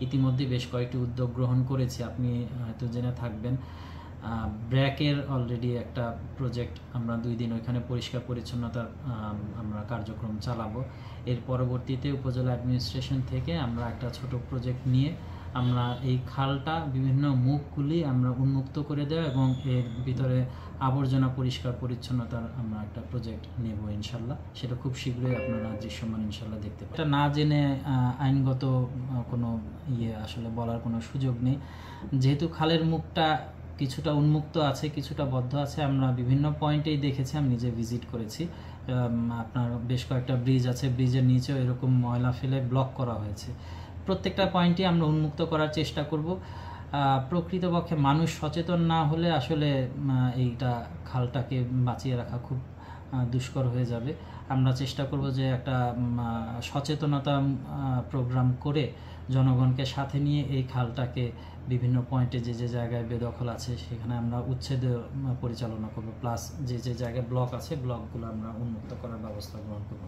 ইতিমধ্যে বেশ কয়েকটি উদ্যোগ গ্রহণ করেছি, আপনি হয়তো জেনে থাকবেন। ব্র্যাকের অলরেডি একটা প্রজেক্ট আমরা 2 দিন ওইখানে পরিষ্কার পরিচ্ছন্নতার আমরা কার্যক্রম চালাবো। এর পরবর্তীতে উপজেলা অ্যাডমিনিস্ট্রেশন থেকে আমরা একটা ছোট প্রজেক্ট নিয়ে আমরা এই খালটা বিভিন্ন মুখগুলি আমরা উন্মুক্ত করে দেব এবং এর ভিতরে আবর্জনা পরিষ্কার পরিচ্ছন্নতার আমরা একটা প্রজেক্ট নেব ইনশাল্লাহ। সেটা খুব শীঘ্রই আপনারা দৃশ্যমান ইনশাল্লাহ দেখতে পাবেন। এটা না জেনে আইনগত কোনো আসলে বলার কোনো সুযোগ নেই। যেহেতু খালের মুখটা কিছুটা উন্মুক্ত আছে, কিছুটা বদ্ধ আছে, আমরা বিভিন্ন পয়েন্টেই দেখেছি, আমি নিজে ভিজিট করেছি। আপনার বেশ কয়েকটা ব্রিজ আছে, ব্রিজের নিচেও এরকম ময়লা ফেলে ব্লক করা হয়েছে। প্রত্যেকটা পয়েন্টই আমরা উন্মুক্ত করার চেষ্টা করব। প্রকৃতপক্ষে মানুষ সচেতন না হলে আসলে এইটা খালটাকে বাঁচিয়ে রাখা খুব দুষ্কর হয়ে যাবে। আমরা চেষ্টা করব যে একটা সচেতনতা প্রোগ্রাম করে জনগণকে সাথে নিয়ে এই খালটাকে বিভিন্ন পয়েন্টে যে যে জায়গায় বেদখল আছে সেখানে আমরা উচ্ছেদ পরিচালনা করব, প্লাস যে যে জায়গায় ব্লক আছে ব্লকগুলো আমরা উন্মুক্ত করার ব্যবস্থা গ্রহণ করব।